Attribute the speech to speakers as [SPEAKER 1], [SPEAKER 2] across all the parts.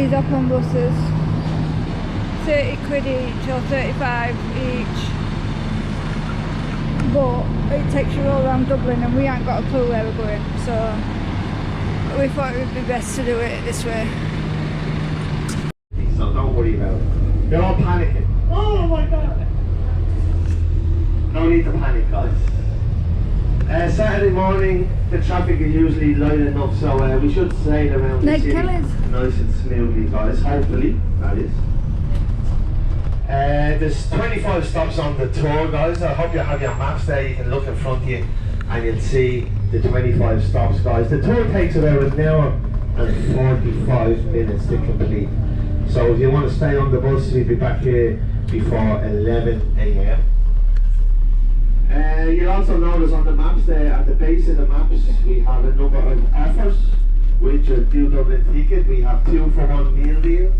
[SPEAKER 1] these up on buses. 30 quid each or 35 each. But it takes you all around Dublin and we ain't got a clue where we're going, so we thought it would be best to do it this way.
[SPEAKER 2] So don't worry about it. They're all panicking. Oh my god! No need to panic, guys. Saturday morning, the traffic is usually light enough, so we should sail around the city nice and smoothly, guys. Hopefully, that is. There's 25 stops on the tour, guys. I hope you have your maps there. You can look in front of you and you'll see the 25 stops, guys. The tour takes about an hour and 45 minutes to complete. So if you want to stay on the bus, we'll be back here before 11 AM. You'll also notice on the maps there, at the base of the maps, we have a number of offers with your DUBLIN ticket. We have 2-for-1 meal deals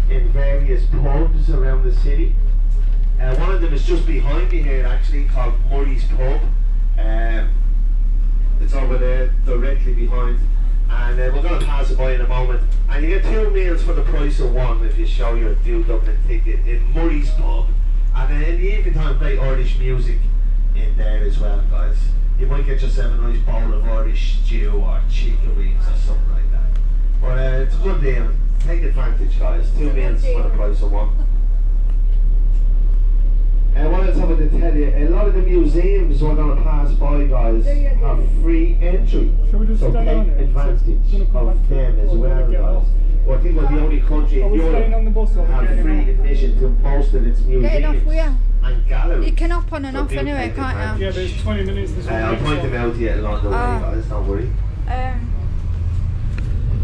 [SPEAKER 2] in various pubs around the city. One of them is just behind me here, actually, called Murray's Pub. It's over there, directly behind. And we're going to pass it by in a moment. And you get 2 meals for the price of 1 if you show your DUBLIN ticket in Murray's Pub. And then in the evening time, play Irish music in there as well, guys. You might get yourself a nice bowl of Irish stew or chicken wings or something like that. But it's a good deal. Take advantage, guys. 2 meals for the price of 1. What else have I to tell you? A lot of the museums we're going to pass by, guys, have free entry. So take advantage of them as well, guys. Well, I think we're the only country in Europe that have free admission to most of its museums and galleries.
[SPEAKER 1] You can hop on and off anyway, can't you?
[SPEAKER 3] Yeah, there's 20 minutes.
[SPEAKER 2] I'll point them out to you along the way, guys, don't worry.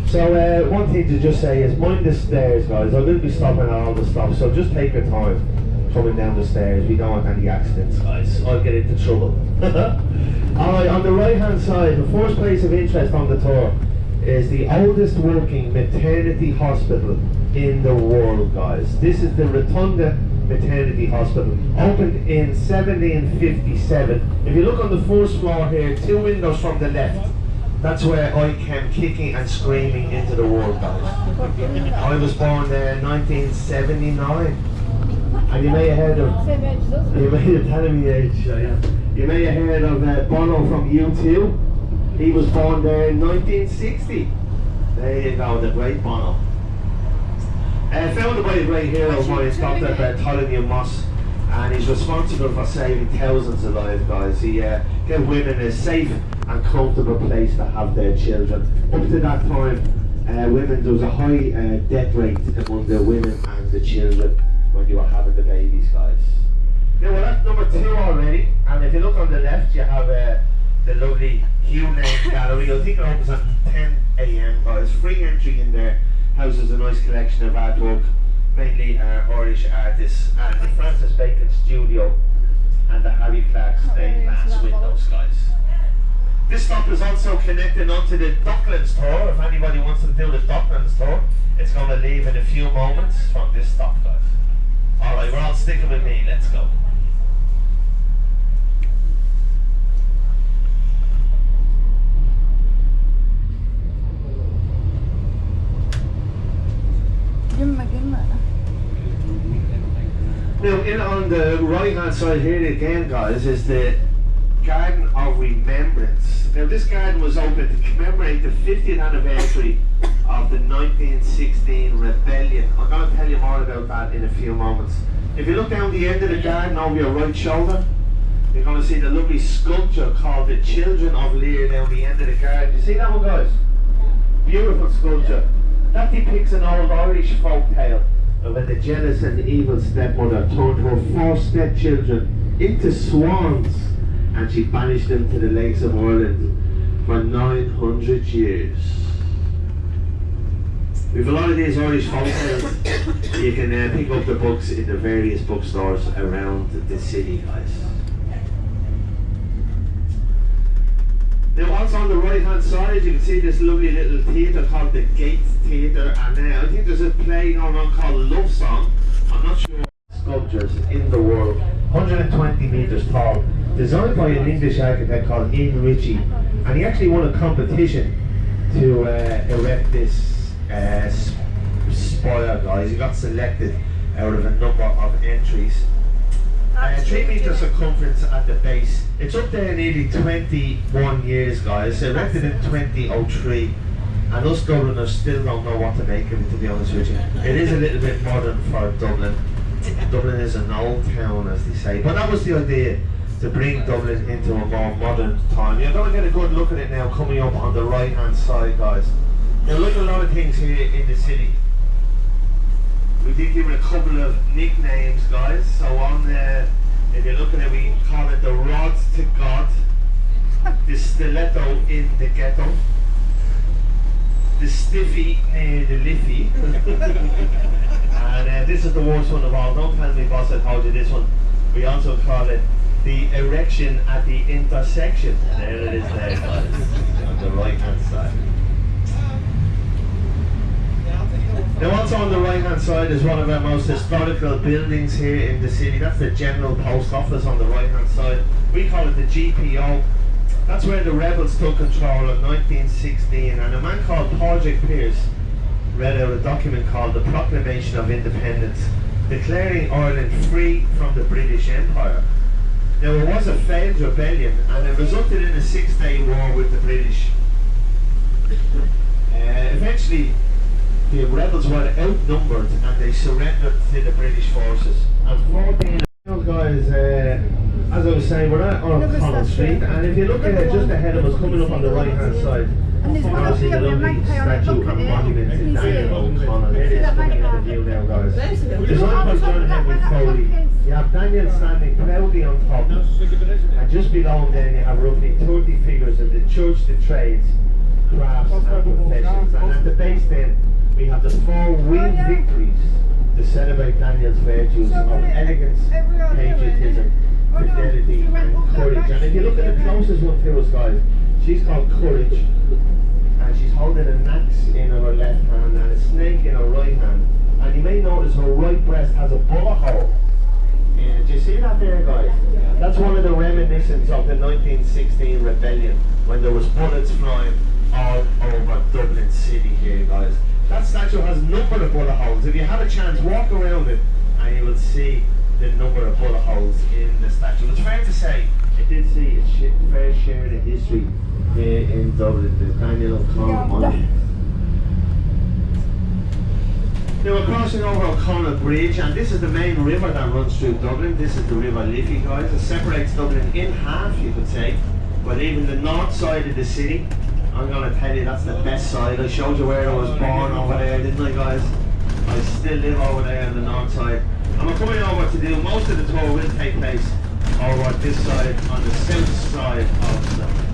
[SPEAKER 2] So one thing to just say is mind the stairs, guys. I will be stopping at all the stops, so just take your time coming down the stairs. We don't want any accidents, guys. I'll get into trouble. Alright, on the right hand side, the first place of interest on the tour is the oldest working maternity hospital in the world, guys. This is the Rotunda Maternity Hospital, opened in 1757. If you look on the first floor here, 2 windows from the left, that's where I came kicking and screaming into the world, guys. I was born there in 1979. And you may have heard of, you may have telling me age, you may have heard of Bono from U2. He was born there in 1960. There you go, the great Bono. Founded by a great hero of mine, Dr. Bartholomew Moss, and he's responsible for saving thousands of lives, guys. He gave women a safe and comfortable place to have their children. Up to that time, women, there was a high death rate among the women and the children when you were having the babies, guys. Now we're at number 2 already, and if you look on the left, you have the lovely Hugh Lane Gallery. I think it opens at 10 AM, guys. Free entry in there. Houses a nice collection of artwork, mainly Irish artists, and the Francis Bacon Studio and the Harry Clark stained glass windows, guys. This stop is also connecting onto the Docklands tour. If anybody wants to do the Docklands tour, it's going to leave in a few moments from this stop, guys. Alright, we're all sticking with me, let's go. Now, in on the right hand side here again, guys, is the Garden of Remembrance. Now, this garden was opened to commemorate the 50th anniversary of the 1916 rebellion. I'm going to tell you more about that in a few moments. If you look down the end of the garden over your right shoulder, you're going to see the lovely sculpture called the Children of Lear down the end of the garden. You see that one, guys? Beautiful sculpture. That depicts an old Irish folk tale of when the jealous and evil stepmother turned her 4 stepchildren into swans, and she banished them to the lakes of Ireland for 900 years. We have a lot of these Irish folk tales. You can pick up the books in the various bookstores around the city, guys. Now, also on the right hand side, you can see this lovely little theatre called the Gate Theatre, and I think there's a play going on called Love Song. I'm not sure. Sculptures in the world, 120 metres tall, designed by an English architect called Ian Ritchie, and he actually won a competition to erect this guys. He got selected out of a number of entries. 3 metre circumference at the base. It's up there nearly 21 years, guys. Erected in 2003. And us Dubliners still don't know what to make of it, to be honest with you. It is a little bit modern for Dublin. Dublin is an old town, as they say. But that was the idea, to bring Dublin into a more modern time. You're going to get a good look at it now coming up on the right hand side, guys. Now look at a lot of things here in the city. We did give it a couple of nicknames, guys. So on there, if you look at it, we call it the Rod to God, the Stiletto in the Ghetto, the Stiffy near the Liffey, and this is the worst one of all. Don't tell me boss I told you this one. We also call it the Erection at the Intersection. There it is there, guys, on the right hand side. Now also on the right hand side is one of our most historical buildings here in the city. That's the General Post Office on the right hand side. We call it the GPO. That's where the rebels took control in 1916, and a man called Padraig Pearse read out a document called the Proclamation of Independence, declaring Ireland free from the British Empire. Now it was a failed rebellion, and it resulted in a 6-day war with the British. Eventually the rebels were outnumbered and they surrendered to the British forces. And 14 guys, as I was saying, we're at O'Connell Street, and if you look at it just ahead of us, coming up on the right hand side,
[SPEAKER 1] and there's one up here with a magpie on it.
[SPEAKER 2] statue
[SPEAKER 1] Look at
[SPEAKER 2] and
[SPEAKER 1] it.
[SPEAKER 2] monument
[SPEAKER 1] Can
[SPEAKER 2] to
[SPEAKER 1] you see
[SPEAKER 2] Daniel
[SPEAKER 1] it?
[SPEAKER 2] O'Connell. It is coming into view now, guys. Designed by John Henry Foley. You have Daniel standing proudly on top, and just below him then you have roughly 30 figures of the church, the trades, crafts and professions. And at the base then we have the 4 winged victories to celebrate Daniel's virtues of elegance, patriotism, fidelity and courage. And if you look at the closest one to us, guys, she's called Courage, and she's holding an axe in her left hand and a snake in her right hand. And you may notice her right breast has a bullet hole. Do you see that there, guys? That's one of the reminiscences of the 1916 rebellion, when there was bullets flying all over Dublin City here, guys. That statue has a number of bullet holes. If you have a chance, walk around it and you will see the number of bullet holes in the statue. It's fair to say it did see its fair share of history here in Dublin, the Daniel O'Connell monument. Now we're crossing over O'Connell Bridge, and this is the main river that runs through Dublin. This is the River Liffey, guys. It separates Dublin in half, you could say, by leaving the north side of the city. I'm going to tell you that's the best side. I showed you where I was born over there, didn't I, guys? I still live over there on the north side. And we're coming over to do most of the tour will take place over this side on the south side of Dublin.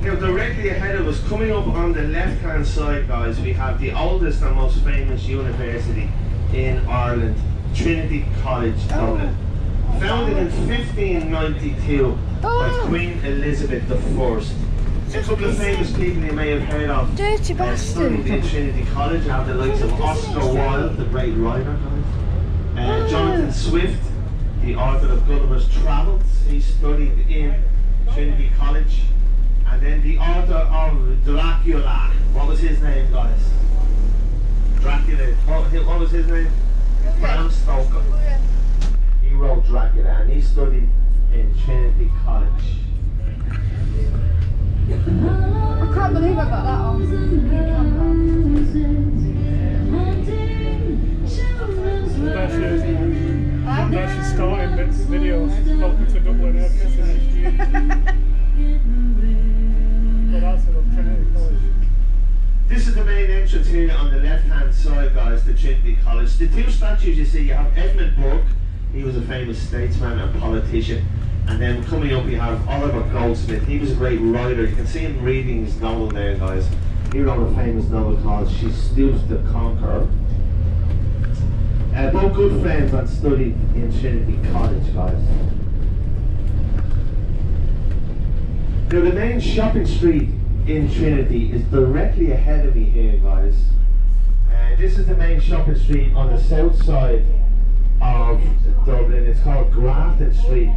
[SPEAKER 2] Now directly ahead of us, coming up on the left hand side, guys, we have the oldest and most famous university in Ireland, Trinity College, Dublin. Founded in 1592 by Queen Elizabeth I. A couple of famous people you may have heard of
[SPEAKER 1] Dirty bastard.
[SPEAKER 2] studied in Trinity College. You have the likes of Oscar Wilde, the great writer, Jonathan Swift, the author of Gulliver's Travels. He studied in Trinity College. And then the author of Dracula. What was his name, guys? Dracula. What was his name? Bram Stoker. He wrote Dracula, and he studied in Trinity College.
[SPEAKER 1] I can't believe I got that on.
[SPEAKER 3] She's starting this video, welcome to Dublin, but also of Trinity College.
[SPEAKER 2] This is the main entrance here on the left hand side, guys, to Trinity College. The 2 statues you see, you have Edmund Burke, he was a famous statesman and politician. And then coming up you have Oliver Goldsmith. He was a great writer. You can see him reading his novel there, guys. He wrote a famous novel called She Stoops to Conquer. Both good friends and studied in Trinity College, guys. Now the main shopping street in Trinity is directly ahead of me here, guys. And this is the main shopping street on the south side of Dublin. It's called Grafton Street.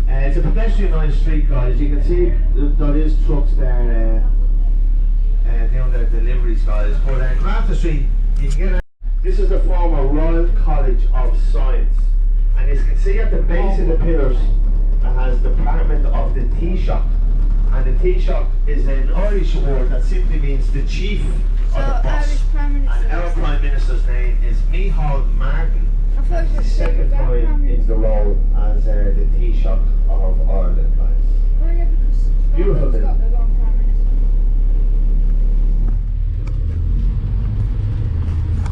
[SPEAKER 2] It's a pedestrianised street, guys. You can see there is trucks there doing their deliveries, guys. But across the street, you can get. This is the former Royal College of Science, and as you can see at the base of the pillars, it has Department of the Taoiseach, and the Taoiseach is an Irish word that simply means the chief or the boss. And our Prime Minister's name is Micheál Martin. He's the second time in the role as the Taoiseach of Ireland, guys.
[SPEAKER 1] Oh yeah, because
[SPEAKER 2] Beautiful
[SPEAKER 1] Scotland's got
[SPEAKER 2] building.
[SPEAKER 1] the wrong Prime Minister.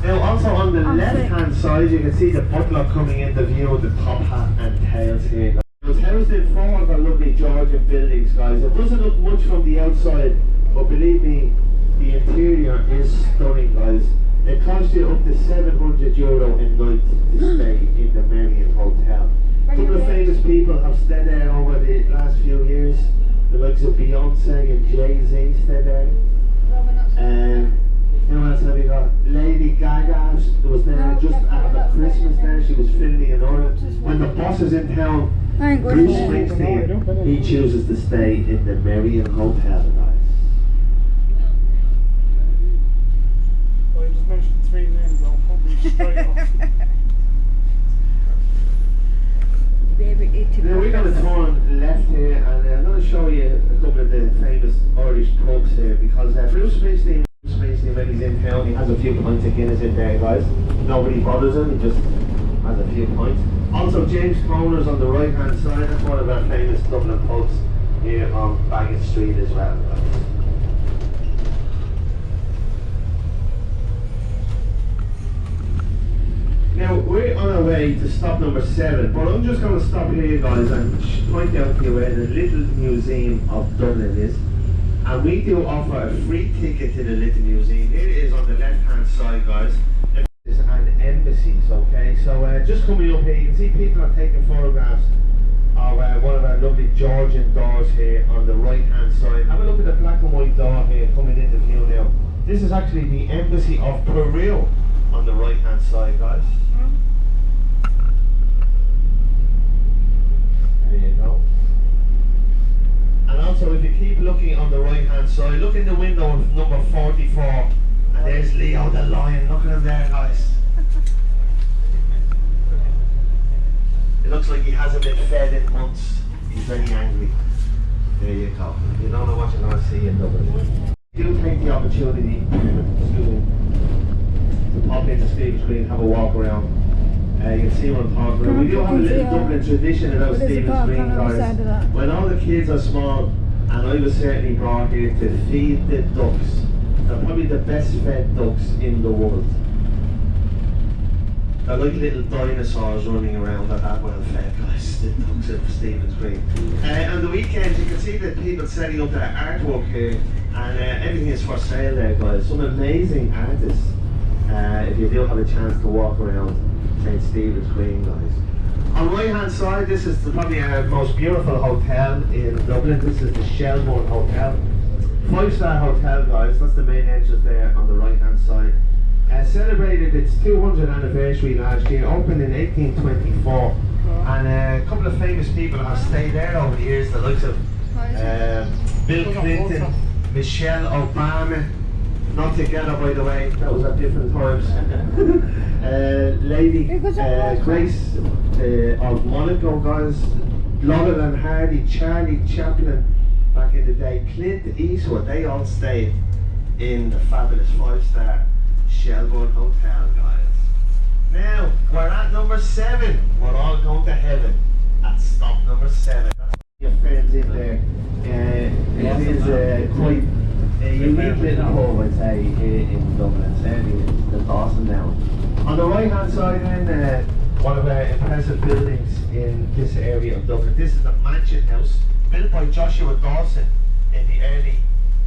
[SPEAKER 2] Now also on the left hand side you can see the butler coming into view with the top hat and tails here, guys. It was housed in 4 of our lovely Georgian buildings, guys. It doesn't look much from the outside, but believe me, the interior is stunning, guys. It costs you up to €700 a night to stay in the Marion Hotel. A couple of famous people have stayed there over the last few years. The likes of Beyonce and Jay-Z stayed there. Who else have we got? Lady Gaga was there just after Christmas there. She was filming in Ireland. When the boss is in town, Bruce Springsteen, he chooses to stay in the Marion Hotel, guys.
[SPEAKER 3] Well, you just mentioned 3 names, I'll probably straight off.
[SPEAKER 2] Now we're going to turn left here, and I'm going to show you a couple of the famous Irish pubs here, because Bruce Springsteen, when he's in town, he has a few pints of Guinness in there, guys. Nobody bothers him, he just has a few pints. Also, James Croner's on the right hand side. That's one of our famous Dublin pubs here on Bagot Street as well, guys. Now, we're on our way to stop number 7, but I'm just going to stop here, guys, and point out to you where the Little Museum of Dublin is. And we do offer a free ticket to the Little Museum. Here it is on the left-hand side, guys. It's an embassies, okay? So just coming up here, you can see people are taking photographs of one of our lovely Georgian doors here on the right-hand side. Have a look at the black and white door here coming into view now. This is actually the Embassy of Peru on the right-hand side, guys. There you go. And also, if you keep looking on the right hand side, look in the window of number 44, and there's Leo the lion. Look at him there, guys. It looks like he hasn't been fed in months. He's very angry. There you go. You don't know what you're going to see in Dublin. Do take the opportunity to pop into Stephen's Green, have a walk around. You can see what I'm talking about. We do have a little Dublin tradition about Stephen's Green, guys. When all the kids are small, and I was certainly brought here to feed the ducks. They're probably the best fed ducks in the world. They're like little dinosaurs running around. They're that well fed, guys, the ducks at Stephen's Green. On the weekends, you can see the people setting up their artwork here, and everything is for sale there, guys. Some amazing artists. If you do have a chance to walk around St. Stephen's Green, guys. On the right hand side, this is probably our most beautiful hotel in Dublin. This is the Shelbourne Hotel. 5-star hotel, guys. That's the main entrance there on the right hand side. Celebrated its 200th anniversary last year, opened in 1824. And a couple of famous people have stayed there over the years, the likes of Bill Clinton, Michelle Obama. Not together, by the way, that was at different times. Lady Grace of Monaco, guys. Laurel and Hardy, Charlie Chaplin back in the day, Clint Eastwood, they all stayed in the fabulous 5-star Shelbourne Hotel, guys. Now, we're at number 7. We're all going to heaven at stop number 7. That's your friends in there. It is quite a unique little pub, I'd say, in Dublin. Certainly it's the Dawson now. On the right hand side then, one of our impressive buildings in this area of Dublin. This is the Mansion House, built by Joshua Dawson in the early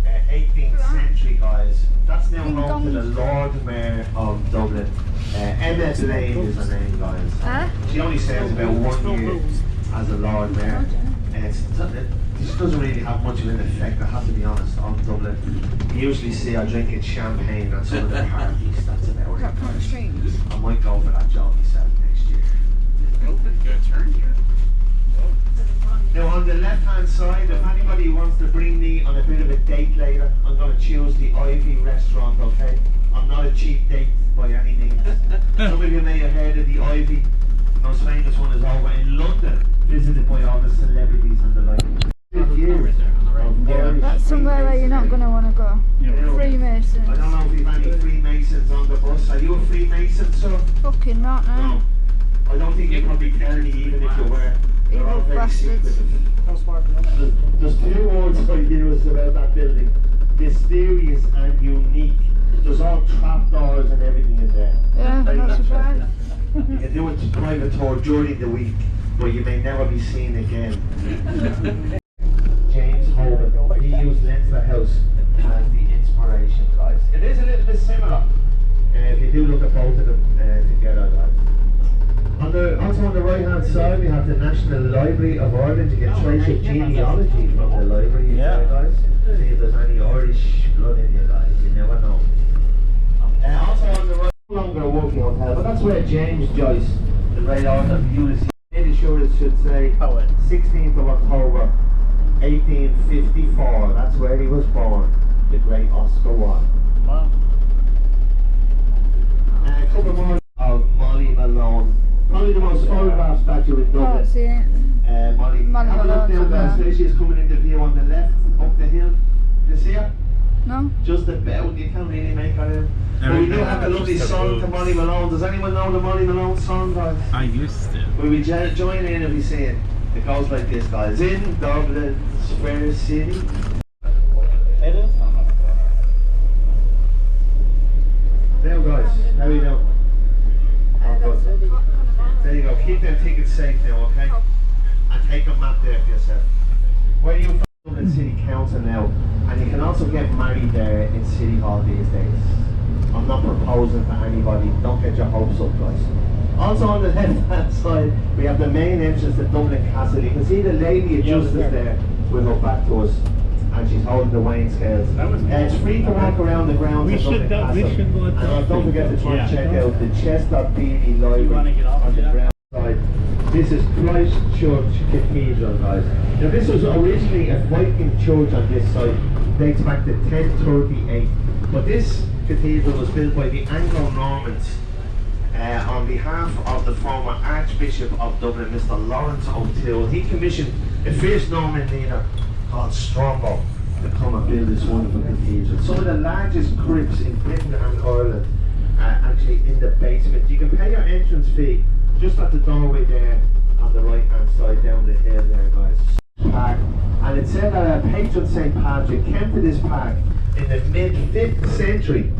[SPEAKER 2] 18th century, guys. That's now home to the Lord Mayor of Dublin. Emma Lane is her name, guys. She only serves about 1 year as a Lord Mayor. This doesn't really have much of an effect, I have to be honest, on Dublin. You usually see her drinking champagne at some of the parties, that's about it. I might go for that job myself next year.
[SPEAKER 4] Good turn here.
[SPEAKER 2] Now on the left hand side, if anybody wants to bring me on a bit of a date later, I'm going to choose the Ivy restaurant, okay? I'm not a cheap date by any means. Some of you may have heard of the Ivy. The most famous one is over in London, visited by all the celebrities and the like.
[SPEAKER 1] That's somewhere where you're not going to want to go. Freemasons.
[SPEAKER 2] I don't know if you've any Freemasons on the bus. Are you a Freemason, sir?
[SPEAKER 1] Fucking not, no.
[SPEAKER 2] No. I don't think you'd probably tell me even if you were. They're all very
[SPEAKER 1] bastards.
[SPEAKER 2] secretive. There's two words I use about that building. Mysterious and unique. There's all trapdoors and everything in there.
[SPEAKER 1] Yeah,
[SPEAKER 2] Very
[SPEAKER 1] not surprised.
[SPEAKER 2] You can do a private tour during the week, but you may never be seen again. James Hogan, he used Leinster House as the inspiration, guys. It is a little bit similar, if you do look at both of them together, guys. Also on the right hand side we have the National Library of Ireland. You can trace your genealogy from the library, guys. See if there's any Irish blood in you, guys. You never know. Also on the right, no longer a working hotel, but that's where James Joyce, the great author of Ulysses, made sure it should say 16th of October 1854. That's where he was born, the great Oscar Wilde.
[SPEAKER 3] Wow.
[SPEAKER 2] A couple more of Molly Malone. Probably the most photographed statue in Dublin.
[SPEAKER 1] Can't see it.
[SPEAKER 2] Molly.
[SPEAKER 1] Molly
[SPEAKER 2] Have a look
[SPEAKER 1] Malone's
[SPEAKER 2] down
[SPEAKER 1] up
[SPEAKER 2] there.
[SPEAKER 1] there.
[SPEAKER 2] So she's coming into view on the left, up the hill. You see her?
[SPEAKER 1] No?
[SPEAKER 2] Just about. You can't really make her out. But we do have a lovely song to Molly Malone. Does anyone know the Molly Malone song, guys?
[SPEAKER 4] I used to.
[SPEAKER 2] Will we join in and we sing it? It goes like this, guys. In Dublin's fair city. Now, guys, how are you doing? Oh, good. There you go. Keep them tickets safe now, okay? And take a map there for yourself. Where you from Dublin City Council now, and you can also get married there in City Hall these days. I'm not proposing to anybody. Don't get your hopes up, guys. Also on the left-hand side, we have the main entrance to Dublin Castle. You can see the lady of justice there with her back to us, and she's holding the weighing scales. It's free to walk around the grounds of Dublin Castle. And don't forget to try and check out the Chester-Beatty Library on the ground side. This is Christ Church Cathedral, guys. Now this was originally a Viking church on this site, dates back to 1038. But this cathedral was built by the Anglo-Normans on behalf of the former Archbishop of Dublin, Mr. Lawrence O'Toole. He commissioned a fierce Norman leader called Strombo to come and build this wonderful cathedral. Some of the largest crypts in Britain and Ireland are actually in the basement. You can pay your entrance fee just at the doorway there on the right hand side down the hill there, guys. Park. And it said that patron St. Patrick came to this park in the mid-5th century,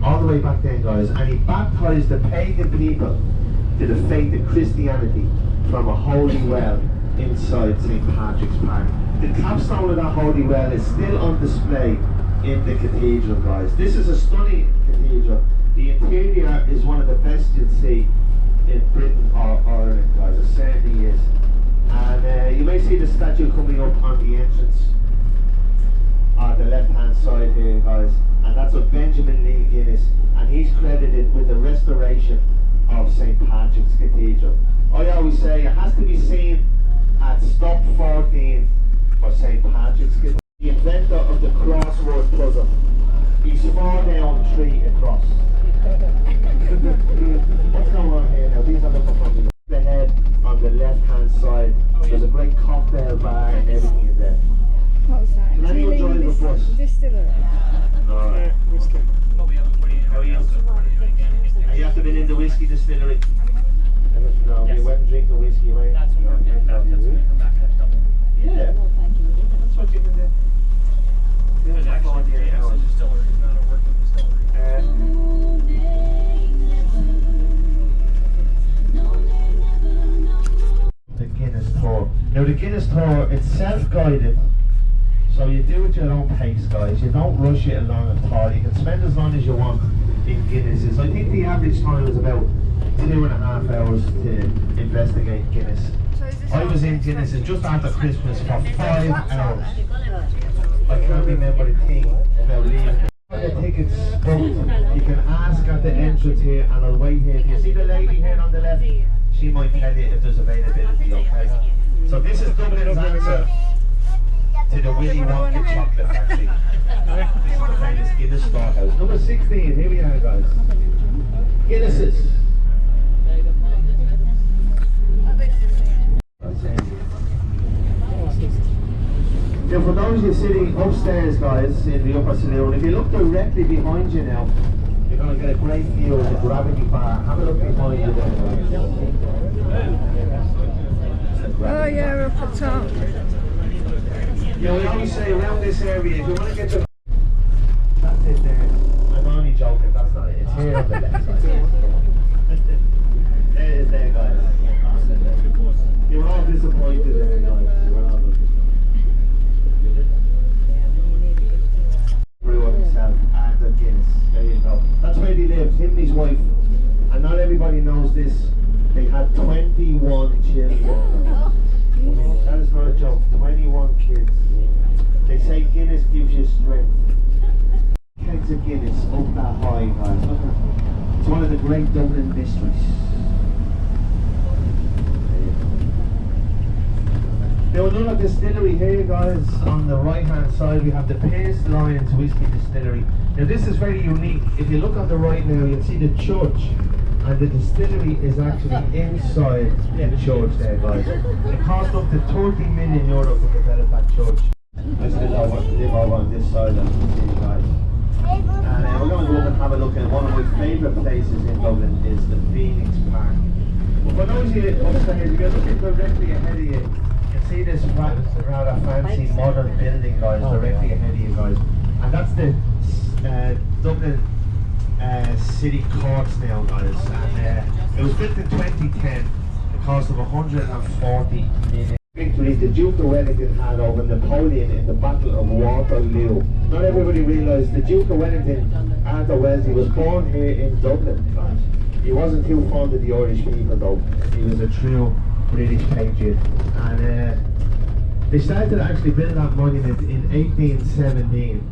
[SPEAKER 2] all the way back then, guys, and he baptized the pagan people to the faith of Christianity from a holy well inside St. Patrick's Park. The capstone of that holy well is still on display in the cathedral, guys. This is a stunning cathedral. The interior is one of the best you'll see in Britain or Ireland, guys. It certainly is. And you may see the statue coming up on the entrance on the left hand side here, guys, and that's of Benjamin Lee Guinness, and he's credited with the restoration of St. Patrick's Cathedral. I always say it has to be seen at stop 14 for St. Patrick's Cathedral. The inventor of the crossword puzzle. He's 4 down, 3 across. What's going on here now? These are looking for me. The head on the left hand side, there's a great cocktail bar and everything in there.
[SPEAKER 1] What was that?
[SPEAKER 2] Can anyone drive the bus?
[SPEAKER 1] Distillery.
[SPEAKER 2] Alright. How are you? You have to be in the whiskey distillery. No, you went and drink the whiskey, mate.
[SPEAKER 3] That's what we're doing. That's when we come back at Dublin.
[SPEAKER 2] Yeah. That's what you can do.
[SPEAKER 3] It's actually a distillery, not a working distillery.
[SPEAKER 2] The Guinness tour. Now the Guinness tour, it's self-guided, so you do it at your own pace, guys. You don't rush it along at all. You can spend as long as you want in Guinnesses. I think the average time is about 2.5 hours to investigate Guinness. I was in Guinness just after Christmas for 5 hours. I can't remember the thing about leaving. The tickets booked. You can ask at the entrance here, and I'll wait here. If you see the lady here on the left, she might tell you if there's availability, okay? So this is Dublin's answer to the Willy Wonka chocolate factory. This is the famous Guinness Storehouse. Number 16, here we are guys. Guinnesses. Now for those of you sitting upstairs guys in the upper saloon, if you look directly behind you now, you're going to get a great view of the gravity bar. Have a look behind you there guys.
[SPEAKER 1] Oh yeah, up at top.
[SPEAKER 2] Yeah, we always say around this area, if you want to get the... That's it there. I'm only joking, that's not it. It's here on the left side. There it is there, guys. You were all disappointed there, guys. You were all disappointed. Brewer himself and the Guinness. There you go. That's where they lived, him and his wife. And not everybody knows this. They had 21 children. That is not a joke. 21 kids. They say Guinness gives you strength. Kegs of Guinness up that high, guys. Look at, it's one of the great Dublin mysteries. Now another distillery here, guys. On the right hand side we have the Pierce Lyons Whiskey Distillery. Now this is very unique. If you look on the right now, you'll see the church. And the distillery is actually inside the church there, guys. It cost up to 30 million euro to develop that church. I still live over on this side of the city, guys. And we're going to go up and have a look at one of my favourite places in Dublin is the Phoenix Park. But for those of you upstairs, if you're looking directly ahead of you, you see this rather fancy modern building, guys, directly ahead of you, guys. And that's the Dublin City Courts now, guys, and it was built in 2010. The cost of 140 million. Victory the Duke of Wellington had over Napoleon in the Battle of Waterloo. Not everybody realised the Duke of Wellington, Arthur Wellesley, was born here in Dublin, guys. He wasn't too fond of the Irish people though. He was a true British patriot, and they started to actually build that monument in 1817.